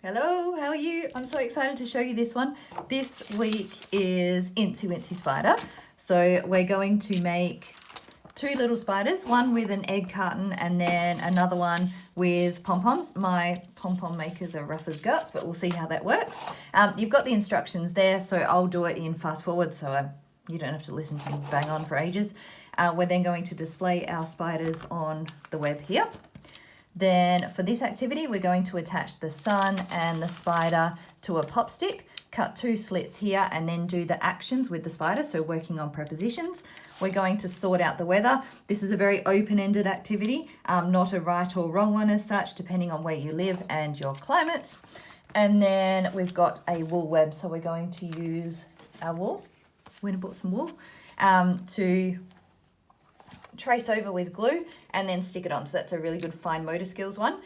Hello, how are you? I'm so excited to show you this one. This week is Wincy Spider. So we're going to make two little spiders, one with an egg carton and then another one with pom-poms. My pom-pom makers are rough as guts, but we'll see how that works. You've got the instructions there, so I'll do it in fast forward so you don't have to listen to me bang on for ages. We're then going to display our spiders on the web here. Then for this activity, we're going to attach the sun and the spider to a pop stick, cut two slits here and then do the actions with the spider, so working on prepositions. We're going to sort out the weather. This is a very open-ended activity, not a right or wrong one as such, depending on where you live and your climate. And then we've got a wool web, so we're going to use our wool. Went and bought some wool to trace over with glue and then stick it on. So that's a really good fine motor skills one.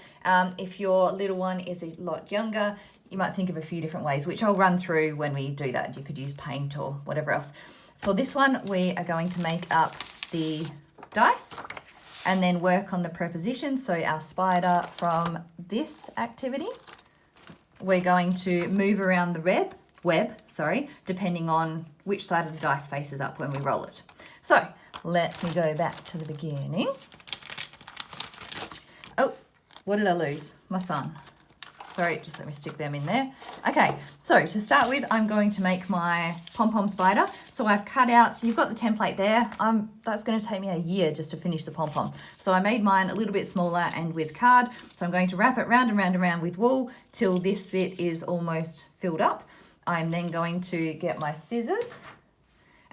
If your little one is a lot younger, you might think of a few different ways, which I'll run through when we do that. You could use paint or whatever else. For this one, we are going to make up the dice and then work on the prepositions. So our spider from this activity, we're going to move around the web, depending on which side of the dice faces up when we roll it. So let me go back to the beginning. Oh, what did I lose? My son. Sorry, just let me stick them in there. Okay, so to start with, I'm going to make my Pom Pom Spider. So I've cut out, so you've got the template there. That's going to take me a year just to finish the pom-pom. So I made mine a little bit smaller and with card. So I'm going to wrap it round and round and round with wool till this bit is almost filled up. I'm then going to get my scissors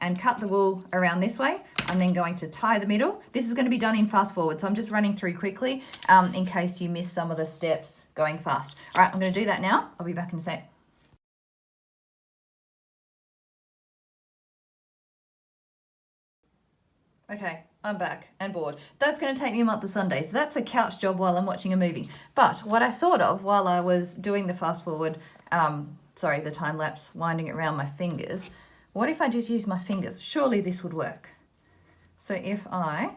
and cut the wool around this way. I'm then going to tie the middle. This is going to be done in fast forward, so I'm just running through quickly in case you miss some of the steps going fast. All right, I'm going to do that now. I'll be back in a sec. Okay, I'm back and bored. That's going to take me a month of Sundays. That's a couch job while I'm watching a movie. But what I thought of while I was doing the fast forward, the time lapse, winding it around my fingers, what if I just use my fingers? Surely this would work. So if I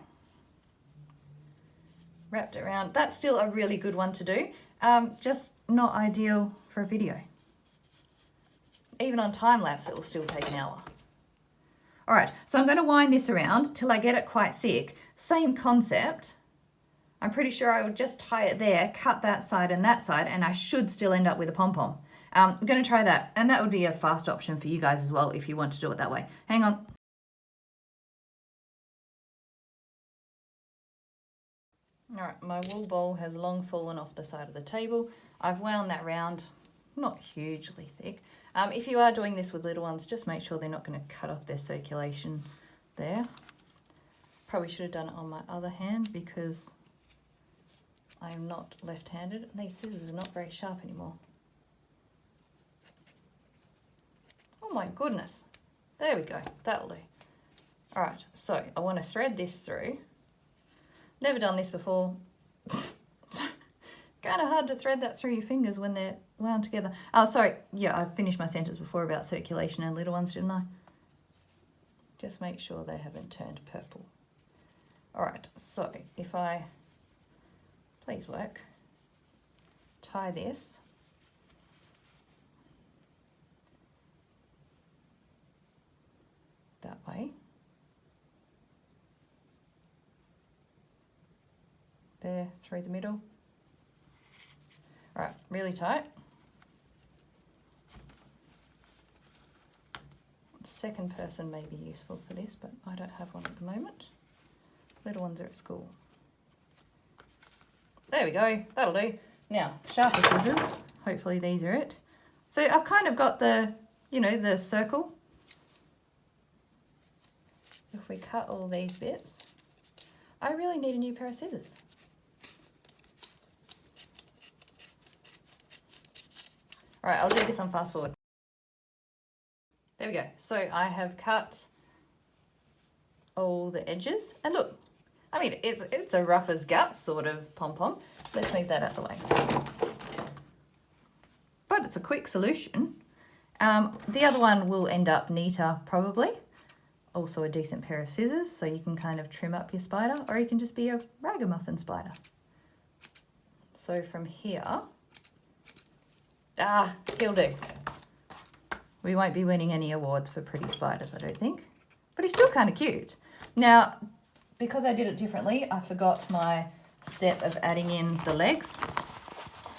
wrapped it around, that's still a really good one to do. Just not ideal for a video. Even on time lapse, it will still take an hour. All right, so I'm going to wind this around till I get it quite thick. Same concept. I'm pretty sure I would just tie it there, cut that side, and I should still end up with a pom-pom. I'm going to try that, and that would be a fast option for you guys as well if you want to do it that way. Hang on. All right, my wool ball has long fallen off the side of the table. I've wound that round, not hugely thick. If you are doing this with little ones, just make sure they're not going to cut off their circulation there. Probably should have done it on my other hand because I am not left-handed. These scissors are not very sharp anymore. Oh my goodness. There we go. That'll do. All right, so I want to thread this through. Never done this before. Kind of hard to thread that through your fingers when they're wound together. Oh, sorry. Yeah, I finished my sentence before about circulation and little ones, didn't I? Just make sure they haven't turned purple. All right, so if I, please work, tie this. That way. There, through the middle. All right, really tight. Second person may be useful for this, but I don't have one at the moment. Little ones are at school. There we go, that'll do. Now, sharper scissors, hopefully these are it. So I've kind of got the, the circle. If we cut all these bits, I really need a new pair of scissors. All right, I'll do this on fast forward. There we go. So I have cut all the edges. And look, I mean, it's a rough as guts sort of pom-pom. Let's move that out of the way. But it's a quick solution. The other one will end up neater probably. Also a decent pair of scissors, so you can kind of trim up your spider, or you can just be a ragamuffin spider. So from here, He'll do. We won't be winning any awards for pretty spiders, I don't think. But he's still kind of cute. Now, because I did it differently, I forgot my step of adding in the legs.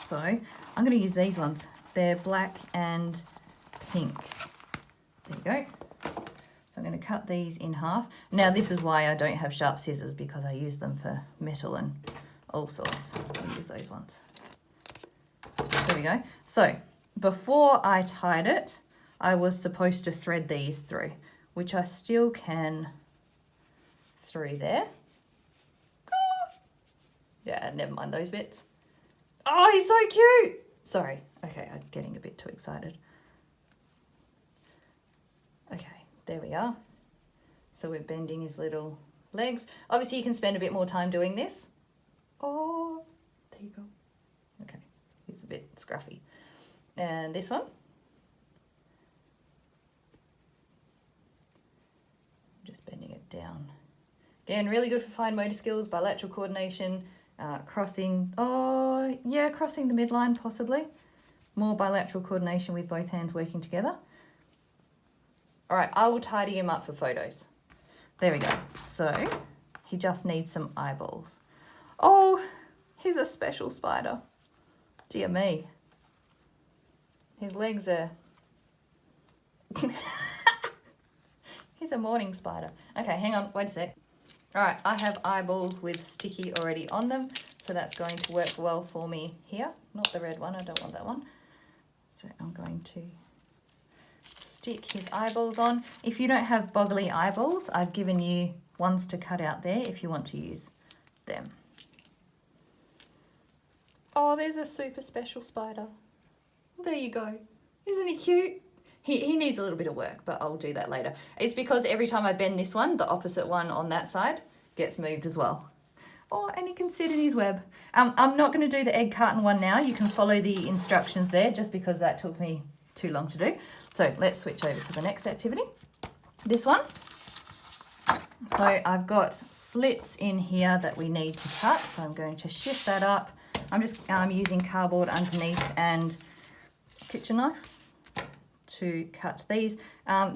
So I'm going to use these ones. They're black and pink. There you go. So I'm going to cut these in half. Now this is why I don't have sharp scissors, because I use them for metal and all sorts. I'll use those ones. There we go. So before I tied it, I was supposed to thread these through, which I still can through there. Oh. Yeah, never mind those bits. Oh, he's so cute. Sorry. Okay, I'm getting a bit too excited. Okay, there we are. So we're bending his little legs. Obviously, you can spend a bit more time doing this. Oh, there you go. Okay, he's a bit scruffy. And this one. Just bending it down. Again, really good for fine motor skills, bilateral coordination, crossing. Oh, yeah, crossing the midline possibly. More bilateral coordination with both hands working together. All right, I will tidy him up for photos. There we go. So he just needs some eyeballs. Oh, he's a special spider. Dear me. His legs are... He's a morning spider. Okay, hang on, wait a sec. All right, I have eyeballs with sticky already on them, so that's going to work well for me here. Not the red one, I don't want that one. So I'm going to stick his eyeballs on. If you don't have boggly eyeballs, I've given you ones to cut out there if you want to use them. Oh, there's a super special spider. There you go. Isn't he cute? He needs a little bit of work, but I'll do that later. It's because every time I bend this one, the opposite one on that side gets moved as well. Oh, and he can sit in his web. I'm not going to do the egg carton one now. You can follow the instructions there, just because that took me too long to do. So let's switch over to the next activity. This one. So I've got slits in here that we need to cut. So I'm going to shift that up. I'm using cardboard underneath and kitchen knife to cut these.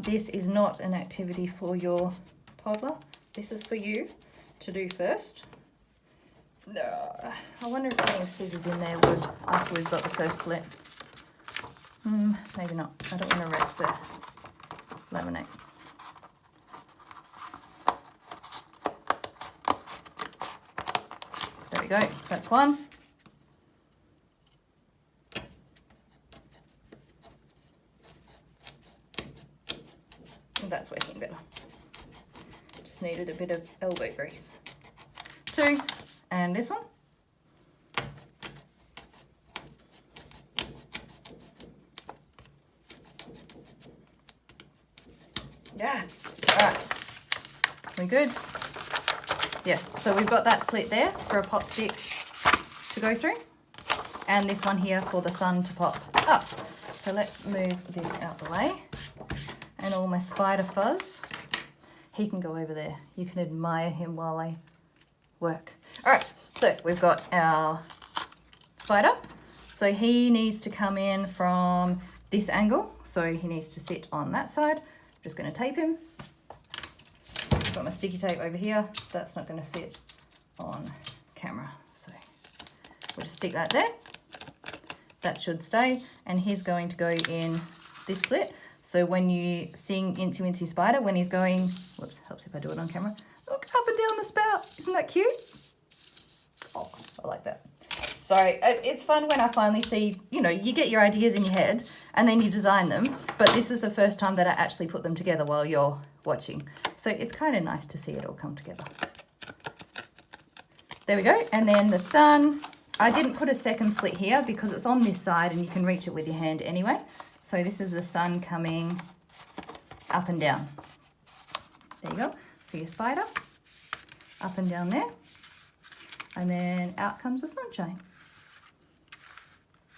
This is not an activity for your toddler. This is for you to do first. I wonder if putting scissors in there would, after we've got the first slit. Maybe not. I don't want to wreck the laminate. There we go. That's one. That's working better. Just needed a bit of elbow grease. Two, and this one. Yeah, all right. We good? Yes, so we've got that slit there for a pop stick to go through, and this one here for the sun to pop up. So let's move this out the way. And all my spider fuzz, he can go over there. You can admire him while I work. All right, so we've got our spider. So he needs to come in from this angle. So he needs to sit on that side. I'm just going to tape him. I've got my sticky tape over here. That's not going to fit on camera. So we'll just stick that there. That should stay. And he's going to go in this slit. So when you sing Incy Wincy Spider, when he's going, whoops, helps if I do it on camera. Look up and down the spout. Isn't that cute? Oh, I like that. So it's fun when I finally see, you know, you get your ideas in your head and then you design them. But this is the first time that I actually put them together while you're watching. So it's kind of nice to see it all come together. There we go. And then the sun, I didn't put a second slit here because it's on this side and you can reach it with your hand anyway. So this is the sun coming up and down. There you go. See your spider up and down there. And then out comes the sunshine.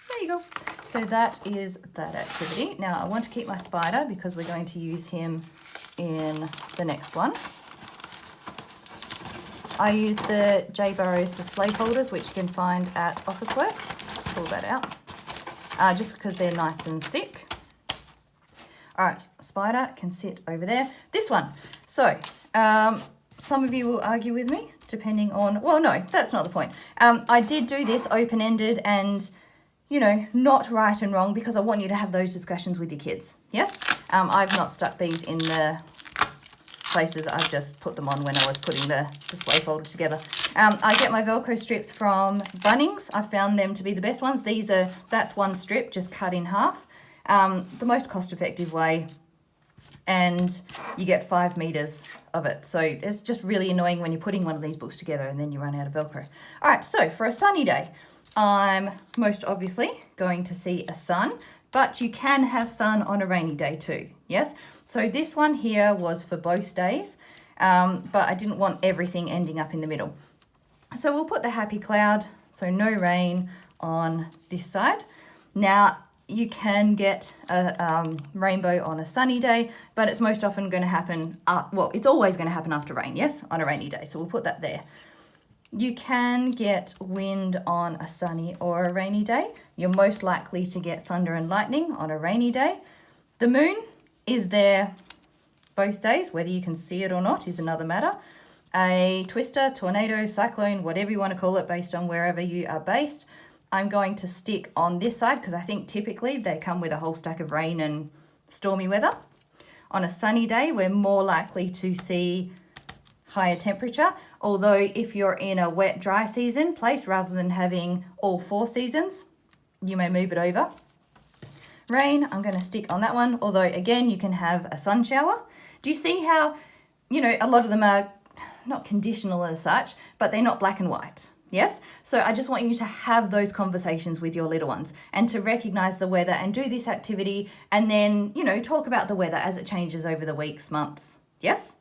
There you go. So that is that activity. Now I want to keep my spider because we're going to use him in the next one. I use the J. Burrows display folders, which you can find at Officeworks. Pull that out. just because they're nice and thick. All right, spider can sit over there. This one. So some of you will argue with me depending on, well, no, that's not the point. I did do this open-ended and, you know, not right and wrong because I want you to have those discussions with your kids. Yes? I've not stuck these in the places. I've just put them on when I was putting the display folder together. I get my Velcro strips from Bunnings. I found them to be the best ones. That's one strip just cut in half. The most cost-effective way, and you get 5 meters of it. So it's just really annoying when you're putting one of these books together and then you run out of Velcro. All right, so for a sunny day, I'm most obviously going to see a sun, but you can have sun on a rainy day too, yes? So this one here was for both days, but I didn't want everything ending up in the middle. So we'll put the happy cloud, so no rain on this side. Now, you can get a rainbow on a sunny day, but it's most often going to happen, well, it's always going to happen after rain, yes, on a rainy day. So we'll put that there. You can get wind on a sunny or a rainy day. You're most likely to get thunder and lightning on a rainy day. The moon is there both days. Whether you can see it or not is another matter. A twister, tornado, cyclone, whatever you want to call it based on wherever you are based. I'm going to stick on this side because I think typically they come with a whole stack of rain and stormy weather. On a sunny day, we're more likely to see higher temperature, although if you're in a wet, dry season place rather than having all 4 seasons, you may move it over. Rain, I'm going to stick on that one, although again, you can have a sun shower. Do you see how, you know, a lot of them are not conditional as such, but they're not black and white? Yes? So I just want you to have those conversations with your little ones and to recognize the weather and do this activity and then, you know, talk about the weather as it changes over the weeks, months. Yes?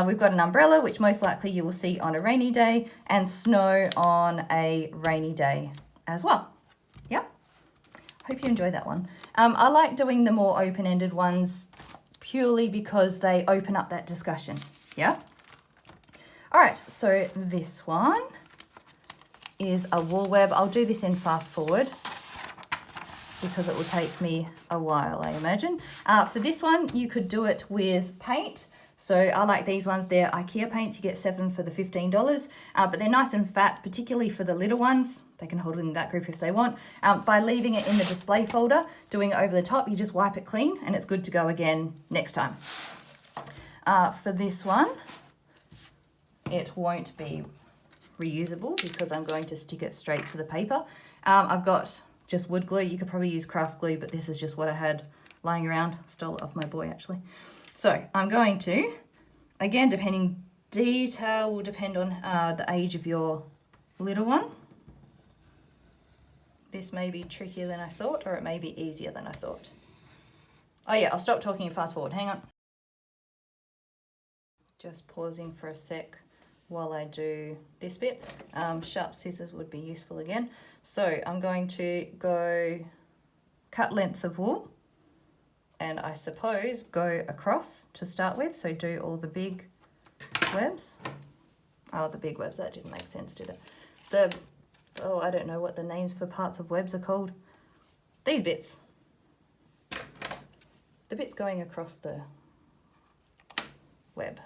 We've got an umbrella, which most likely you will see on a rainy day, and snow on a rainy day as well. Yeah? Hope you enjoyed that one. I like doing the more open-ended ones purely because they open up that discussion. Yeah? All right, so this one is a wool web. I'll do this in fast forward because it will take me a while, I imagine. For this one, you could do it with paint. So I like these ones. They're IKEA paints. You get 7 for the $15, but they're nice and fat, particularly for the little ones. They can hold it in that group if they want. By leaving it in the display folder, doing it over the top, you just wipe it clean and it's good to go again next time. For this one, it won't be reusable because I'm going to stick it straight to the paper. I've got just wood glue. You could probably use craft glue, but this is just what I had lying around. Stole it off my boy actually. So I'm going to, again, detail will depend on the age of your little one. This may be trickier than I thought, or it may be easier than I thought. Oh yeah, I'll stop talking and fast forward. Hang on. Just pausing for a sec while I do this bit. Sharp scissors would be useful again. So I'm going to go cut lengths of wool and I suppose go across to start with. So do all the big webs. Oh, the big webs, that didn't make sense, did it? I don't know what the names for parts of webs are called. These bits. The bits going across the web.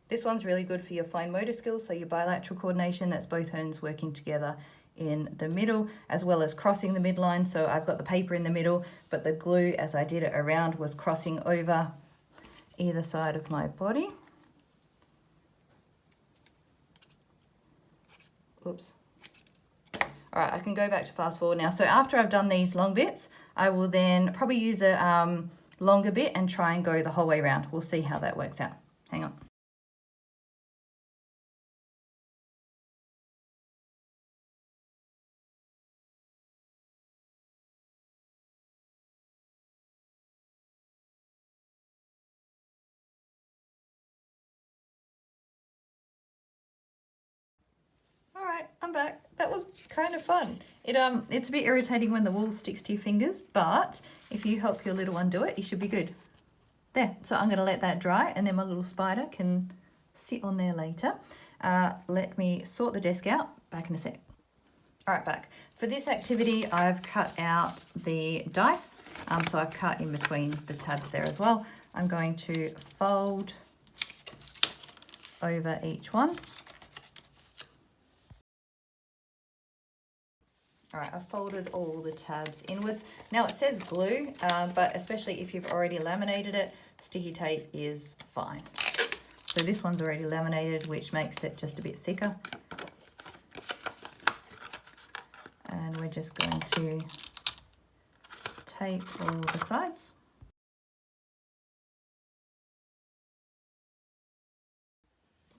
This one's really good for your fine motor skills, so your bilateral coordination, that's both hands working together in the middle, as well as crossing the midline. So I've got the paper in the middle, but the glue, as I did it around, was crossing over either side of my body. Oops. All right, I can go back to fast forward now. So after I've done these long bits, I will then probably use a longer bit and try and go the whole way around. We'll see how that works out. Hang on. All right, I'm back. That was kind of fun. It's a bit irritating when the wool sticks to your fingers, but if you help your little one do it, you should be good. There, so I'm gonna let that dry and then my little spider can sit on there later. Let me sort the desk out, back in a sec. All right, back. For this activity, I've cut out the dice. So I've cut in between the tabs there as well. I'm going to fold over each one. All right, I've folded all the tabs inwards. Now it says glue, but especially if you've already laminated it, sticky tape is fine. So this one's already laminated, which makes it just a bit thicker. And we're just going to tape all the sides.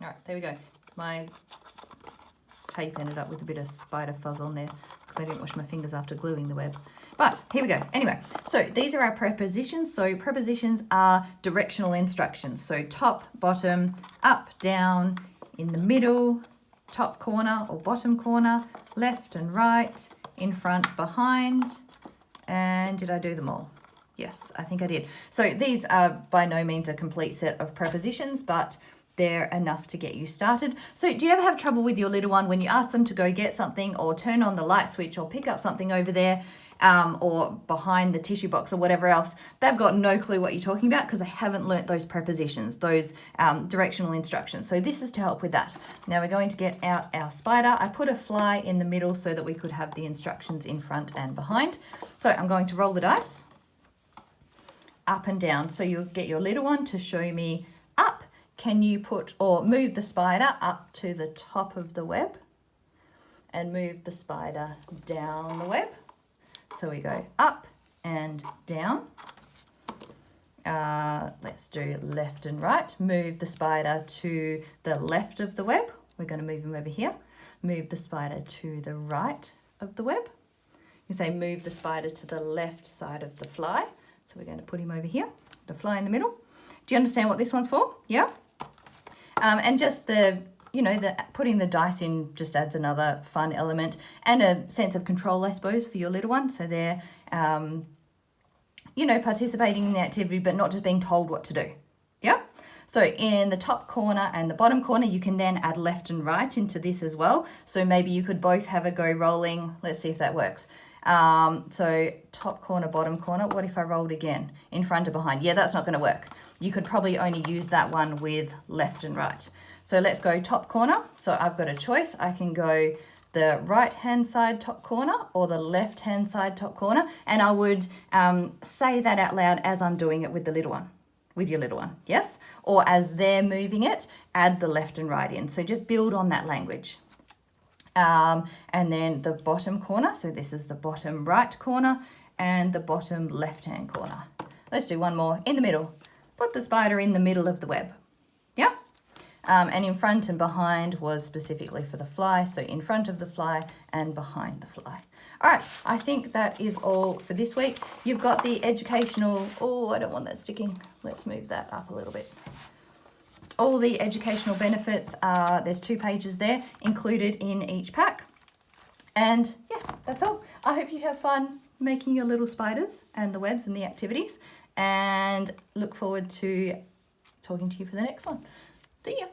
All right, there we go. My tape ended up with a bit of spider fuzz on there because I didn't wash my fingers after gluing the web. But here we go. Anyway, so these are our prepositions. So prepositions are directional instructions. So top, bottom, up, down, in the middle, top corner or bottom corner, left and right, in front, behind, and did I do them all? Yes, I think I did. So these are by no means a complete set of prepositions, but they're enough to get you started. So do you ever have trouble with your little one when you ask them to go get something or turn on the light switch or pick up something over there or behind the tissue box or whatever else? They've got no clue what you're talking about because they haven't learnt those prepositions, those directional instructions. So this is to help with that. Now we're going to get out our spider. I put a fly in the middle so that we could have the instructions in front and behind. So I'm going to roll the dice up and down. So you'll get your little one to show me up. Can you put or move the spider up to the top of the web and move the spider down the web? So we go up and down. Let's do left and right. Move the spider to the left of the web. We're going to move him over here. Move the spider to the right of the web. You say move the spider to the left side of the fly. So we're going to put him over here, the fly in the middle. Do you understand what this one's for? Yeah? And just the putting the dice in just adds another fun element and a sense of control, I suppose, for your little one. So they're, participating in the activity, but not just being told what to do. Yeah? So in the top corner and the bottom corner, you can then add left and right into this as well. So maybe you could both have a go rolling. Let's see if that works. So top corner, bottom corner. What if I rolled again? In front or behind? Yeah, that's not going to work. You could probably only use that one with left and right. So let's go top corner. So I've got a choice. I can go the right-hand side top corner or the left-hand side top corner. And I would say that out loud as I'm doing it with the little one, with your little one, yes? Or as they're moving it, add the left and right in. So just build on that language. And then the bottom corner. So this is the bottom right corner and the bottom left-hand corner. Let's do one more in the middle. Put the spider in the middle of the web. Yeah? And in front and behind was specifically for the fly. So in front of the fly and behind the fly. All right, I think that is all for this week. You've got the educational, oh, I don't want that sticking. Let's move that up a little bit. All the educational benefits, there's 2 pages there included in each pack. And yes, that's all. I hope you have fun making your little spiders and the webs and the activities. And look forward to talking to you for the next one. See ya.